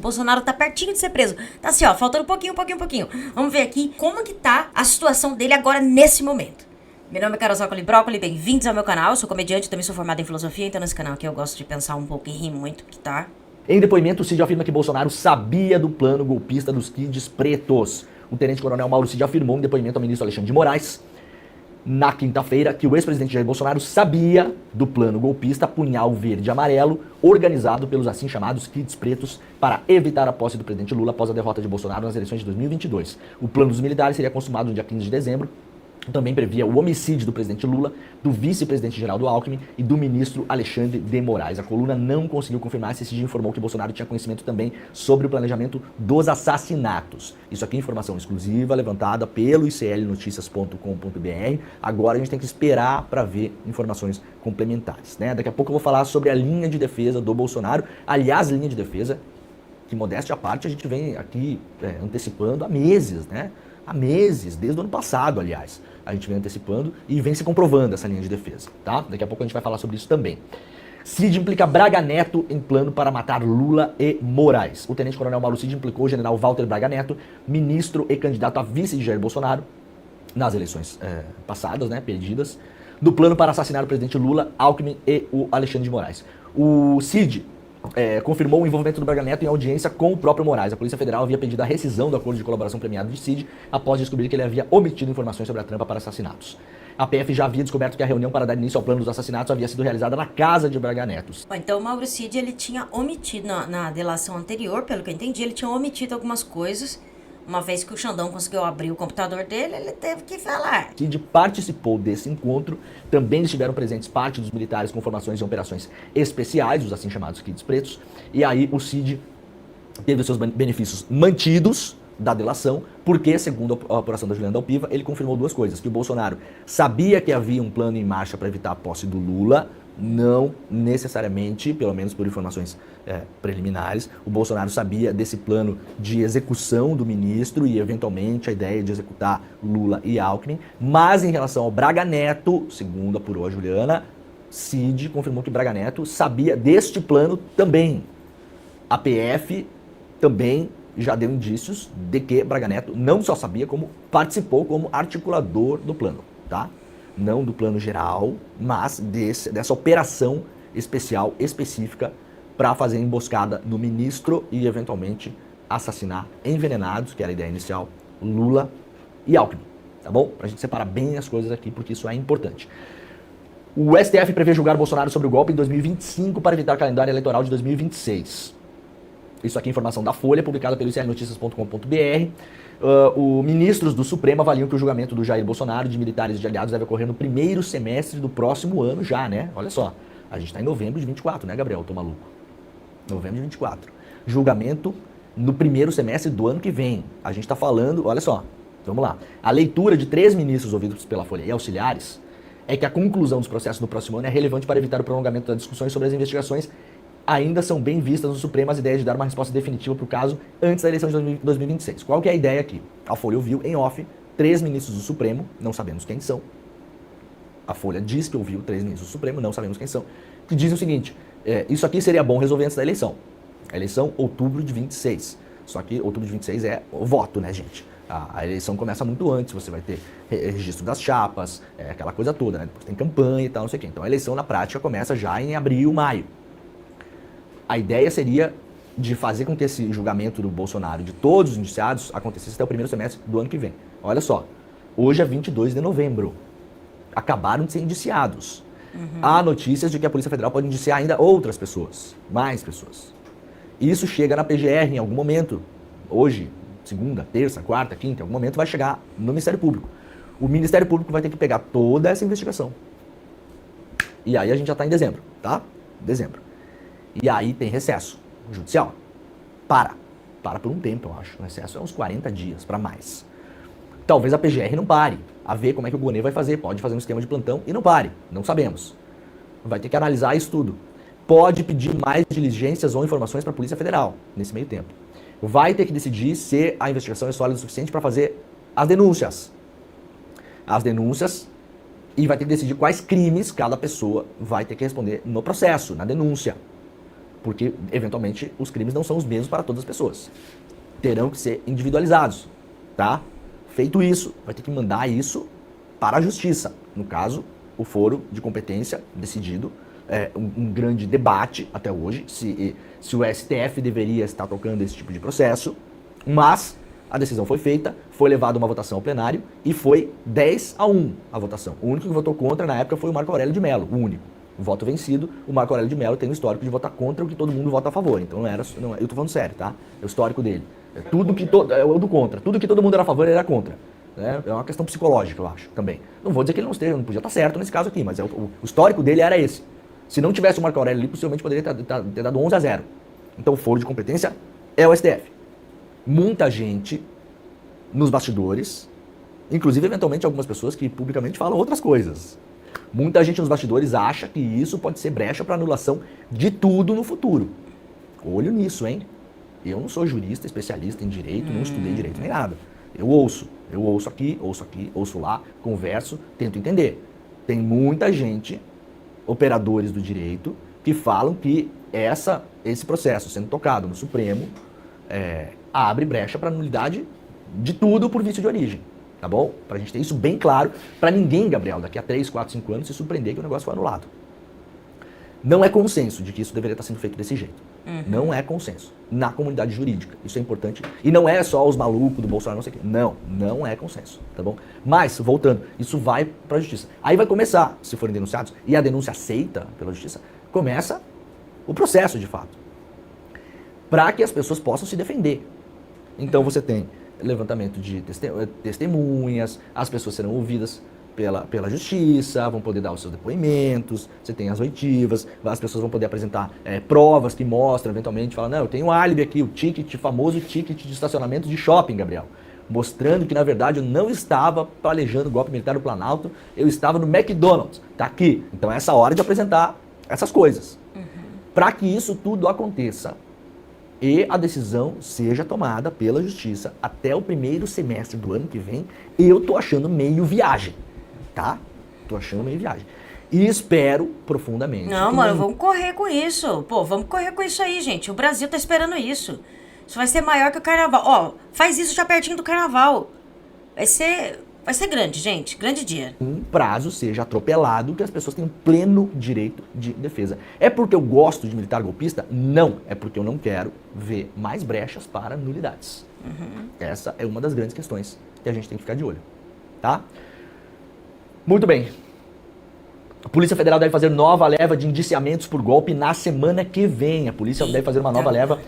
Bolsonaro tá pertinho de ser preso. Tá assim, ó, faltando um pouquinho. Vamos ver aqui como que tá a situação dele agora, nesse momento. Meu nome é Carol Zócoli Brócoli, bem-vindos ao meu canal. Eu sou comediante, também sou formada em filosofia, então nesse canal aqui eu gosto de pensar um pouco e rir muito, que tá... Em depoimento, o Cid afirma que Bolsonaro sabia do plano golpista dos kids pretos. O tenente-coronel Mauro Cid afirmou em depoimento ao ministro Alexandre de Moraes, na quinta-feira, que o ex-presidente Jair Bolsonaro sabia do plano golpista Punhal Verde e Amarelo, organizado pelos assim chamados kids pretos para evitar a posse do presidente Lula após a derrota de Bolsonaro nas eleições de 2022. O plano dos militares seria consumado no dia 15 de dezembro. Também previa o homicídio do presidente Lula, do vice-presidente Geraldo Alckmin e do ministro Alexandre de Moraes. A coluna não conseguiu confirmar se Cid informou que Bolsonaro tinha conhecimento também sobre o planejamento dos assassinatos. Isso aqui é informação exclusiva, levantada pelo iclnoticias.com.br. Agora a gente tem que esperar para ver informações complementares, né? Daqui a pouco eu vou falar sobre a linha de defesa do Bolsonaro. Aliás, linha de defesa, que modéstia à parte, a gente vem aqui antecipando há meses, né? Há meses, desde o ano passado, aliás. A gente vem antecipando e vem se comprovando essa linha de defesa, tá? Daqui a pouco a gente vai falar sobre isso também. Cid implica Braga Neto em plano para matar Lula e Moraes. O tenente-coronel Mauro Cid implicou o general Walter Braga Neto, ministro e candidato a vice de Jair Bolsonaro, nas eleições passadas, né, perdidas, do plano para assassinar o presidente Lula, Alckmin e o Alexandre de Moraes. O Cid confirmou o envolvimento do Braga Neto em audiência com o próprio Moraes. A Polícia Federal havia pedido a rescisão do acordo de colaboração premiado de Cid após descobrir que ele havia omitido informações sobre a trampa para assassinatos. A PF já havia descoberto que a reunião para dar início ao plano dos assassinatos havia sido realizada na casa de Braga Neto. Então o Mauro Cid, ele tinha omitido, na delação anterior, pelo que eu entendi, ele tinha omitido algumas coisas. Uma vez que o Xandão conseguiu abrir o computador dele, ele teve que falar. Cid participou desse encontro, também estiveram presentes parte dos militares com formações em operações especiais, os assim chamados kids pretos, e aí o Cid teve os seus benefícios mantidos da delação, porque, segundo a apuração da Juliana Dalpiva, ele confirmou duas coisas: que o Bolsonaro sabia que havia um plano em marcha para evitar a posse do Lula, não necessariamente, pelo menos por informações preliminares, o Bolsonaro sabia desse plano de execução do ministro e, eventualmente, a ideia de executar Lula e Alckmin, mas em relação ao Braga Neto, segundo apurou a Juliana, Cid confirmou que Braga Neto sabia deste plano também. A PF também já deu indícios de que Braga Neto não só sabia, como participou como articulador do plano, tá? Não do plano geral, mas dessa operação especial, específica, para fazer emboscada no ministro e, eventualmente, assassinar envenenados, que era a ideia inicial, Lula e Alckmin, tá bom? Pra gente separar bem as coisas aqui, porque isso é importante. O STF prevê julgar Bolsonaro sobre o golpe em 2025 para evitar o calendário eleitoral de 2026. Isso aqui é informação da Folha, publicada pelo iclnoticias.com.br. Os ministros do Supremo avaliam que o julgamento do Jair Bolsonaro, de militares e de aliados, deve ocorrer no primeiro semestre do próximo ano já, né? Olha só, a gente está em novembro de 24, né, Gabriel? Tô maluco. Novembro de 24. Julgamento no primeiro semestre do ano que vem. A gente está falando, olha só, vamos lá. A leitura de 3 ministros ouvidos pela Folha e auxiliares é que a conclusão dos processos no próximo ano é relevante para evitar o prolongamento das discussões sobre as investigações. Ainda são bem vistas no Supremo as ideias de dar uma resposta definitiva para o caso antes da eleição de 2026. Qual que é a ideia aqui? A Folha ouviu em off 3 ministros do Supremo, não sabemos quem são. A Folha diz que ouviu 3 ministros do Supremo, não sabemos quem são, que dizem o seguinte: isso aqui seria bom resolver antes da eleição. A eleição, outubro de 26. Só que outubro de 26 é o voto, né, gente? A eleição começa muito antes, você vai ter registro das chapas, aquela coisa toda, né? Depois tem campanha e tal, não sei o quê. Então a eleição na prática começa já em abril, maio. A ideia seria de fazer com que esse julgamento do Bolsonaro, de todos os indiciados, acontecesse até o primeiro semestre do ano que vem. Olha só, hoje é 22 de novembro. Acabaram de ser indiciados. Há notícias de que a Polícia Federal pode indiciar ainda outras pessoas, mais pessoas. Isso chega na PGR em algum momento, hoje, segunda, terça, quarta, quinta, em algum momento vai chegar no Ministério Público. O Ministério Público vai ter que pegar toda essa investigação. E aí a gente já está em dezembro, tá? Dezembro. E aí tem recesso judicial. Para por um tempo, eu acho. O recesso é uns 40 dias, para mais. Talvez a PGR não pare, a ver como é que o Gonê vai fazer. Pode fazer um esquema de plantão e não pare, não sabemos. Vai ter que analisar isso tudo. Pode pedir mais diligências ou informações para a Polícia Federal, nesse meio tempo. Vai ter que decidir se a investigação é sólida o suficiente para fazer as denúncias. E vai ter que decidir quais crimes cada pessoa vai ter que responder no processo, na denúncia. porque, eventualmente, os crimes não são os mesmos para todas as pessoas. Terão que ser individualizados, tá? Feito isso, vai ter que mandar isso para a justiça. No caso, o foro de competência decidido, um grande debate até hoje, se o STF deveria estar tocando esse tipo de processo, mas a decisão foi feita, foi levada uma votação ao plenário e foi 10-1 a votação. O único que votou contra na época foi o Marco Aurélio de Mello, o único. Voto vencido, o Marco Aurélio de Mello tem um histórico de votar contra o que todo mundo vota a favor. Então eu tô falando sério, tá? É o histórico dele. É o do contra. Tudo que todo mundo era a favor, ele era contra. Né? É uma questão psicológica, eu acho, também. Não vou dizer que ele não podia estar certo nesse caso aqui, mas o histórico dele era esse. Se não tivesse o Marco Aurélio ali, possivelmente poderia ter dado 11-0. Então o foro de competência é o STF. Muita gente nos bastidores, inclusive eventualmente algumas pessoas que publicamente falam outras coisas. Muita gente nos bastidores acha que isso pode ser brecha para anulação de tudo no futuro. Olho nisso, hein? Eu não sou jurista, especialista em direito, não estudei direito nem nada. Eu ouço aqui, ouço lá, converso, tento entender. Tem muita gente, operadores do direito, que falam que esse processo sendo tocado no Supremo abre brecha para nulidade de tudo por vício de origem. Tá bom? Pra gente ter isso bem claro, pra ninguém, Gabriel, daqui a 3, 4, 5 anos se surpreender que o negócio foi anulado. Não é consenso de que isso deveria estar sendo feito desse jeito. Não é consenso. Na comunidade jurídica. Isso é importante. E não é só os malucos do Bolsonaro, não sei o quê. Não é consenso. Tá bom? Mas, voltando, isso vai pra justiça. Aí vai começar, se forem denunciados, e a denúncia aceita pela justiça, começa o processo, de fato. Pra que as pessoas possam se defender. Então você tem levantamento de testemunhas, as pessoas serão ouvidas pela justiça, vão poder dar os seus depoimentos, você tem as oitivas, as pessoas vão poder apresentar provas que mostram, eventualmente, falam, não, eu tenho um álibi aqui, o famoso ticket de estacionamento de shopping, Gabriel, mostrando que, na verdade, eu não estava planejando o golpe militar no Planalto, eu estava no McDonald's, tá aqui. Então é essa hora de apresentar essas coisas. Para que isso tudo aconteça, e a decisão seja tomada pela justiça até o primeiro semestre do ano que vem, eu tô achando meio viagem, tá? Tô achando meio viagem. E espero profundamente. Não, mano, vamos correr com isso. Pô, vamos correr com isso aí, gente. O Brasil tá esperando isso. Isso vai ser maior que o carnaval. Ó, faz isso já pertinho do carnaval. Vai ser grande, gente. Grande dia. Um prazo seja atropelado, que as pessoas tenham pleno direito de defesa. É porque eu gosto de militar golpista? Não. É porque eu não quero ver mais brechas para nulidades. Essa é uma das grandes questões que a gente tem que ficar de olho. Tá? Muito bem. A Polícia Federal deve fazer nova leva de indiciamentos por golpe na semana que vem. A polícia deve fazer uma nova leva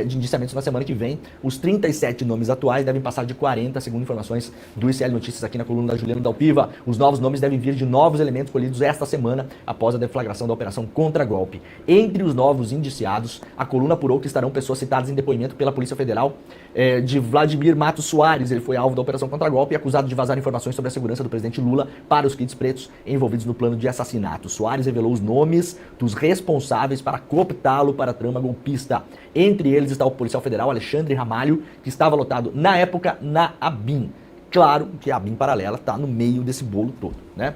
de indiciamentos na semana que vem. Os 37 nomes atuais devem passar de 40, segundo informações do ICL Notícias aqui na coluna da Juliana Dalpiva. Os novos nomes devem vir de novos elementos colhidos esta semana após a deflagração da operação contra golpe. Entre os novos indiciados, a coluna apurou que estarão pessoas citadas em depoimento pela Polícia Federal de Vladimir Matos Soares. Ele foi alvo da operação contra golpe e acusado de vazar informações sobre a segurança do presidente Lula para os kits pretos envolvidos no plano de assassinato. Soares revelou os nomes dos responsáveis para cooptá-lo para a trama golpista. Entre eles está o policial federal Alexandre Ramalho, que estava lotado na época na ABIN. Claro que a ABIN paralela está no meio desse bolo todo, né?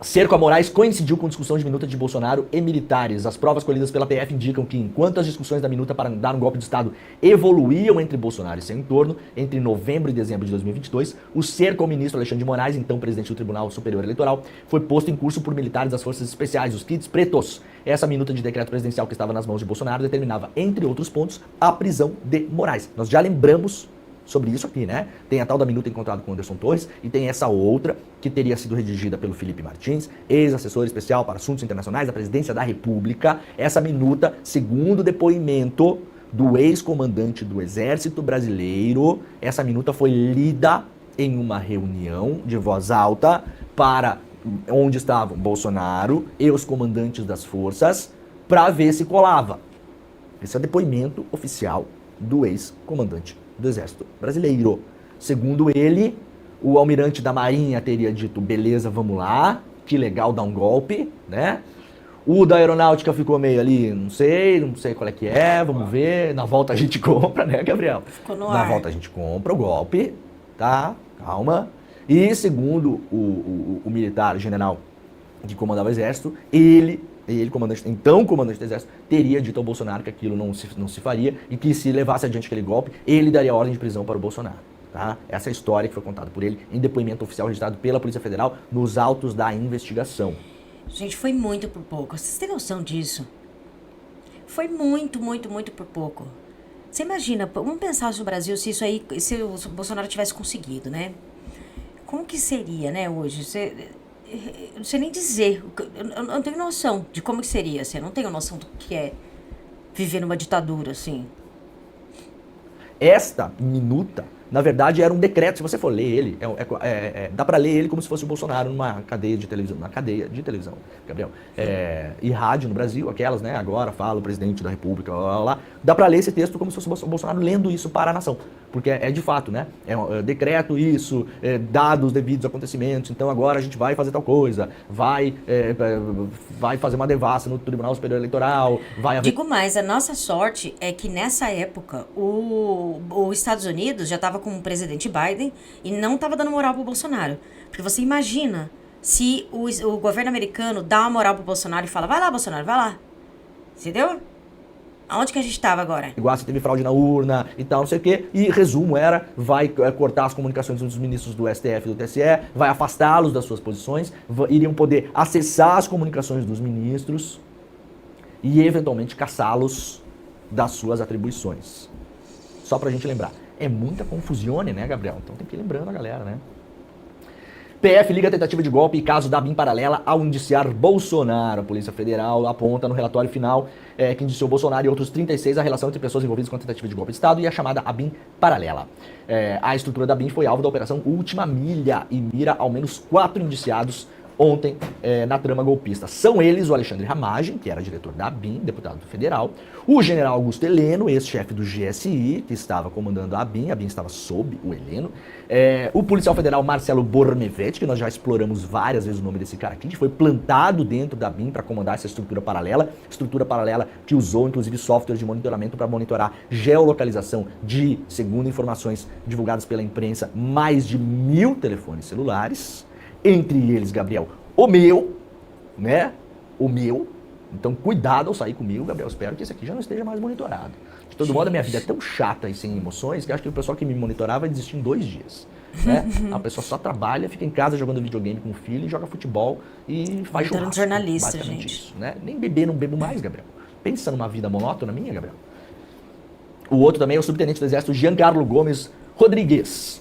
Cerco a Moraes coincidiu com discussão de minuta de Bolsonaro e militares. As provas colhidas pela PF indicam que, enquanto as discussões da minuta para dar um golpe de Estado evoluíam entre Bolsonaro e seu entorno, entre novembro e dezembro de 2022, o cerco ao ministro Alexandre de Moraes, então presidente do Tribunal Superior Eleitoral, foi posto em curso por militares das Forças Especiais, os kits pretos. Essa minuta de decreto presidencial que estava nas mãos de Bolsonaro determinava, entre outros pontos, a prisão de Moraes. Nós já lembramos sobre isso aqui, né? Tem a tal da minuta encontrada com Anderson Torres e tem essa outra que teria sido redigida pelo Felipe Martins, ex-assessor especial para assuntos internacionais da Presidência da República. Essa minuta, segundo o depoimento do ex-comandante do Exército Brasileiro, essa minuta foi lida em uma reunião de voz alta para onde estavam Bolsonaro e os comandantes das forças para ver se colava. Esse é o depoimento oficial do ex-comandante do Exército Brasileiro. Segundo ele, o almirante da Marinha teria dito, beleza, vamos lá, que legal dar um golpe, né? O da Aeronáutica ficou meio ali, não sei qual é que é, vamos ver, na volta a gente compra, né, Gabriel? Ficou no Na ar. volta a gente compra o golpe, tá? Calma. E segundo o militar general que comandava o Exército, ele ele, então comandante do exército, teria dito ao Bolsonaro que aquilo não se faria e que se levasse adiante aquele golpe, ele daria ordem de prisão para o Bolsonaro. Tá? Essa é a história que foi contada por ele em depoimento oficial registrado pela Polícia Federal nos autos da investigação. Gente, foi muito por pouco. Vocês têm noção disso? Foi muito, muito, muito por pouco. Você imagina, vamos pensar no Brasil se o Bolsonaro tivesse conseguido, né? Como que seria, né, hoje? Eu não sei nem dizer. Eu não tenho noção de como que seria. Assim, eu não tenho noção do que é viver numa ditadura, assim. Esta minuta, na verdade, era um decreto. Se você for ler ele, dá para ler ele como se fosse o Bolsonaro numa cadeia de televisão, Gabriel. E rádio no Brasil, aquelas, né? Agora fala o presidente da República, lá. Dá para ler esse texto como se fosse o Bolsonaro lendo isso para a nação. Porque é de fato, né? Decreto isso, dados devidos acontecimentos, então agora a gente vai fazer tal coisa, vai fazer uma devassa no Tribunal Superior Eleitoral, vai haver... Digo mais, a nossa sorte é que nessa época os Estados Unidos já estava com o presidente Biden e não estava dando moral pro Bolsonaro. Porque você imagina se o governo americano dá uma moral pro Bolsonaro e fala, vai lá, Bolsonaro, vai lá. Entendeu? Aonde que a gente estava agora? Igual se teve fraude na urna e tal, não sei o quê. E resumo vai cortar as comunicações dos ministros do STF e do TSE, vai afastá-los das suas posições, iriam poder acessar as comunicações dos ministros e eventualmente caçá-los das suas atribuições. Só pra gente lembrar. É muita confusione, né, Gabriel? Então tem que ir lembrando a galera, né? PF liga a tentativa de golpe e caso da ABIN paralela ao indiciar Bolsonaro. A Polícia Federal aponta no relatório final que indiciou Bolsonaro e outros 36 a relação entre pessoas envolvidas com a tentativa de golpe de Estado e a chamada ABIN paralela. A estrutura da ABIN foi alvo da Operação Última Milha e mira ao menos 4 indiciados ontem na trama golpista. São eles o Alexandre Ramagem, que era diretor da ABIN, deputado federal, o general Augusto Heleno, ex-chefe do GSI, que estava comandando a ABIN estava sob o Heleno, o policial federal Marcelo Bornevetti, que nós já exploramos várias vezes o nome desse cara aqui, que foi plantado dentro da ABIN para comandar essa estrutura paralela que usou inclusive software de monitoramento para monitorar geolocalização de, segundo informações divulgadas pela imprensa, mais de 1000 telefones celulares. Entre eles, Gabriel, o meu, né? O meu. Então, cuidado ao sair comigo, Gabriel. Espero que esse aqui já não esteja mais monitorado. De todo modo, a minha vida é tão chata e sem emoções que eu acho que o pessoal que me monitorava vai desistir em 2 dias. Né? A pessoa só trabalha, fica em casa jogando videogame com o filho, e joga futebol e faz churrasco. Jornalista, gente. Isso, né? Nem beber, não bebo mais, Gabriel. Pensa numa vida monótona minha, Gabriel. O outro também é o subtenente do Exército Giancarlo Gomes Rodrigues.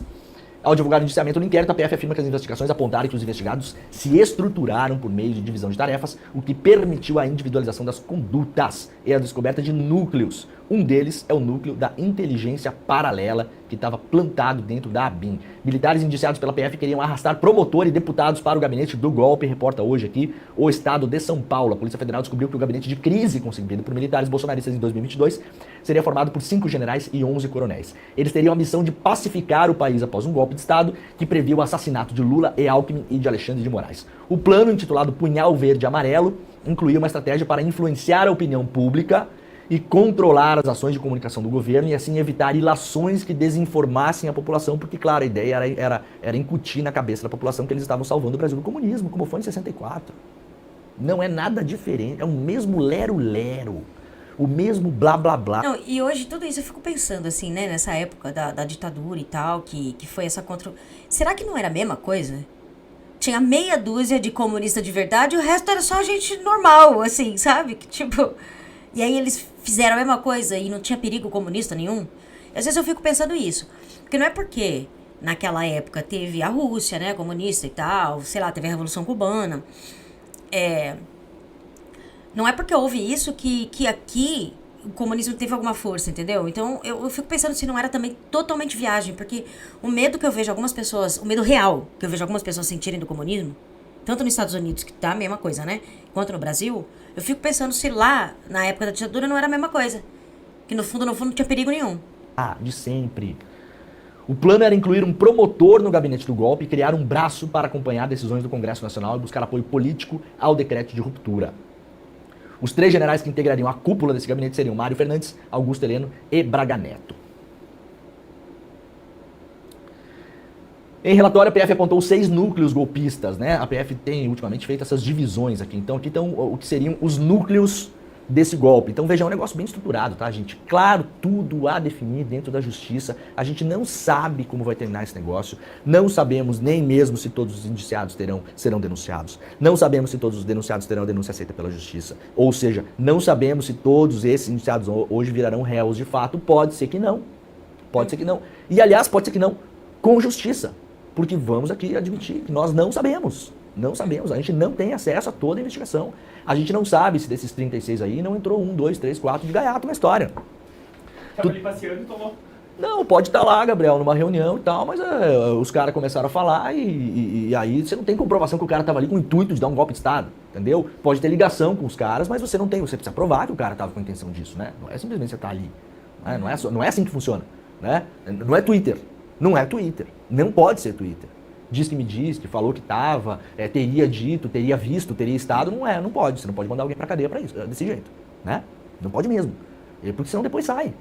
Ao divulgar o indiciamento no inquérito, a PF afirma que as investigações apontaram que os investigados se estruturaram por meio de divisão de tarefas, o que permitiu a individualização das condutas e a descoberta de núcleos. Um deles é o núcleo da inteligência paralela, que estava plantado dentro da ABIN. Militares indiciados pela PF queriam arrastar promotor e deputados para o gabinete do golpe, reporta hoje aqui o Estado de São Paulo. A Polícia Federal descobriu que o gabinete de crise concebido por militares bolsonaristas em 2022 seria formado por 5 generais e 11 coronéis. Eles teriam a missão de pacificar o país após um golpe de Estado que previa o assassinato de Lula e Alckmin e de Alexandre de Moraes. O plano, intitulado Punhal Verde e Amarelo, incluía uma estratégia para influenciar a opinião pública e controlar as ações de comunicação do governo e assim evitar ilações que desinformassem a população, porque, claro, a ideia era incutir na cabeça da população que eles estavam salvando o Brasil do comunismo, como foi em 64. Não é nada diferente, é o mesmo lero-lero, o mesmo blá-blá-blá. Não, e hoje tudo isso eu fico pensando, assim, né, nessa época da ditadura e tal, que foi essa contra... Será que não era a mesma coisa? Tinha meia dúzia de comunista de verdade e o resto era só gente normal, assim, sabe? Que, tipo... E aí eles fizeram a mesma coisa e não tinha perigo comunista nenhum. Às vezes eu fico pensando isso. Porque não é porque naquela época teve a Rússia, né, comunista e tal, sei lá, teve a Revolução Cubana. Não é porque houve isso que aqui o comunismo teve alguma força, entendeu? Então eu fico pensando se não era também totalmente viagem. Porque o medo que eu vejo algumas pessoas, o medo real que eu vejo algumas pessoas sentirem do comunismo, tanto nos Estados Unidos, que tá a mesma coisa, né, quanto no Brasil... Eu fico pensando se lá, na época da ditadura, não era a mesma coisa. Que no fundo não tinha perigo nenhum. De sempre. O plano era incluir um promotor no gabinete do golpe e criar um braço para acompanhar decisões do Congresso Nacional e buscar apoio político ao decreto de ruptura. Os 3 generais que integrariam a cúpula desse gabinete seriam Mário Fernandes, Augusto Heleno e Braga Neto. Em relatório, a PF apontou 6 núcleos golpistas, né? A PF tem ultimamente feito essas divisões aqui. Então, aqui estão o que seriam os núcleos desse golpe. Então, veja, é um negócio bem estruturado, tá, gente? Claro, tudo a definir dentro da justiça. A gente não sabe como vai terminar esse negócio. Não sabemos nem mesmo se todos os indiciados serão denunciados. Não sabemos se todos os denunciados terão a denúncia aceita pela justiça. Ou seja, não sabemos se todos esses indiciados hoje virarão réus de fato. Pode ser que não. Pode ser que não. E, aliás, pode ser que não com justiça. Porque vamos aqui admitir que nós não sabemos. Não sabemos. A gente não tem acesso a toda a investigação. A gente não sabe se desses 36 aí não entrou 1, 2, 3, 4 de gaiato na história. Tava ali passeando e tomou. Não, pode estar lá, Gabriel, numa reunião e tal, mas os caras começaram a falar e aí você não tem comprovação que o cara estava ali com o intuito de dar um golpe de Estado, entendeu? Pode ter ligação com os caras, mas você precisa provar que o cara estava com a intenção disso, né? Não é simplesmente você estar ali. Não é assim que funciona, né? Não é Twitter. Não é Twitter. Não pode ser Twitter. Diz que me diz, que falou que estava, teria dito, teria visto, teria estado. Não pode. Você não pode mandar alguém pra cadeia pra isso, desse jeito, né? Não pode mesmo. Porque senão depois sai.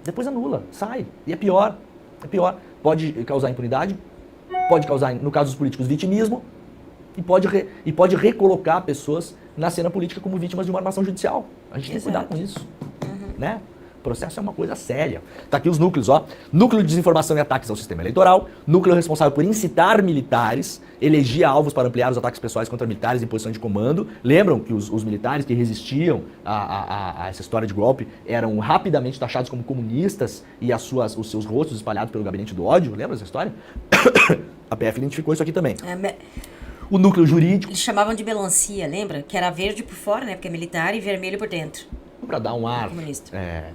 Depois anula, sai. E é pior. É pior. Pode causar impunidade, pode causar, no caso dos políticos, vitimismo e pode recolocar pessoas na cena política como vítimas de uma armação judicial. A gente tem que cuidar com isso, né? O processo é uma coisa séria. Tá aqui os núcleos, ó. Núcleo de desinformação e ataques ao sistema eleitoral. Núcleo responsável por incitar militares, elegia alvos para ampliar os ataques pessoais contra militares em posição de comando. Lembram que os militares que resistiam a essa história de golpe eram rapidamente taxados como comunistas e os seus rostos espalhados pelo gabinete do ódio? Lembra dessa história? A PF identificou isso aqui também. O núcleo jurídico. Eles chamavam de melancia, lembra? Que era verde por fora, né? Porque é militar, e vermelho por dentro. Para dar um ar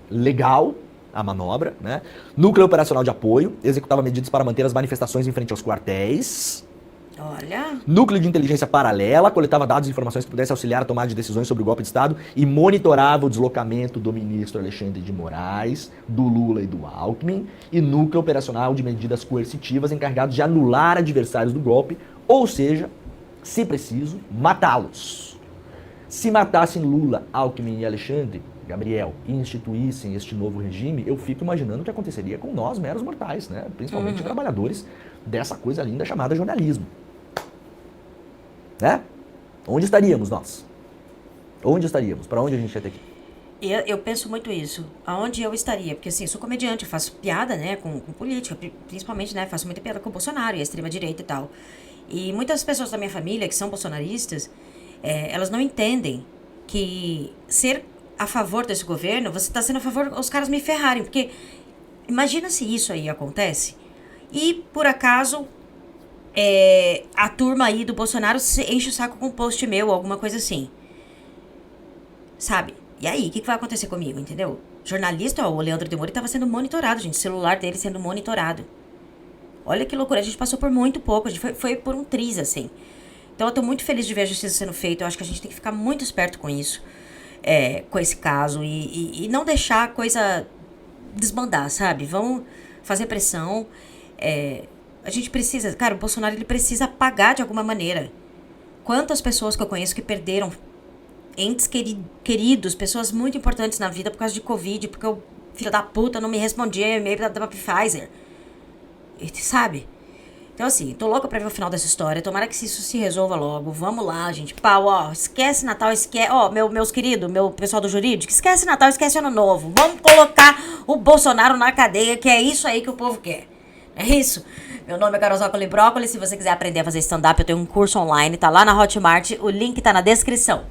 legal à manobra, né? Núcleo operacional de apoio, executava medidas para manter as manifestações em frente aos quartéis. Olha. Núcleo de inteligência paralela, coletava dados e informações que pudessem auxiliar a tomada de decisões sobre o golpe de Estado e monitorava o deslocamento do ministro Alexandre de Moraes, do Lula e do Alckmin. E núcleo operacional de medidas coercitivas encarregados de anular adversários do golpe, ou seja, se preciso, matá-los. Se matassem Lula, Alckmin e Alexandre, Gabriel, e instituíssem este novo regime, eu fico imaginando o que aconteceria com nós, meros mortais, né? Principalmente trabalhadores dessa coisa linda chamada jornalismo. Né? Onde estaríamos nós? Onde estaríamos? Para onde a gente ia ter que ir? Eu penso muito isso. Aonde eu estaria? Porque assim, eu sou comediante, eu faço piada, né, com política, principalmente, né, faço muita piada com o Bolsonaro e a extrema-direita e tal. E muitas pessoas da minha família que são bolsonaristas, elas não entendem que ser a favor desse governo, você está sendo a favor os caras me ferrarem. Porque imagina se isso aí acontece e, por acaso, a turma aí do Bolsonaro enche o saco com um post meu, alguma coisa assim. Sabe? E aí, o que vai acontecer comigo, entendeu? Jornalista, o Leandro Demore estava sendo monitorado, gente. O celular dele sendo monitorado. Olha que loucura. A gente passou por muito pouco. A gente foi por um triz, assim. Então eu tô muito feliz de ver a justiça sendo feita. Eu acho que a gente tem que ficar muito esperto com isso. Com esse caso. E não deixar a coisa desbandar, sabe? Vão fazer pressão. A gente precisa... Cara, o Bolsonaro, ele precisa pagar de alguma maneira. Quantas pessoas que eu conheço que perderam entes queridos, pessoas muito importantes na vida por causa de Covid, porque o filho da puta não me respondia e-mail da Pfizer. Sabe? Então, assim, tô louca pra ver o final dessa história. Tomara que isso se resolva logo. Vamos lá, gente. Pau, ó. Esquece Natal, esquece... Ó, meus queridos, meu pessoal do jurídico, esquece Natal, esquece Ano Novo. Vamos colocar o Bolsonaro na cadeia, que é isso aí que o povo quer. É isso? Meu nome é Carol Zócoli Brócoli. Se você quiser aprender a fazer stand-up, eu tenho um curso online. Tá lá na Hotmart. O link tá na descrição.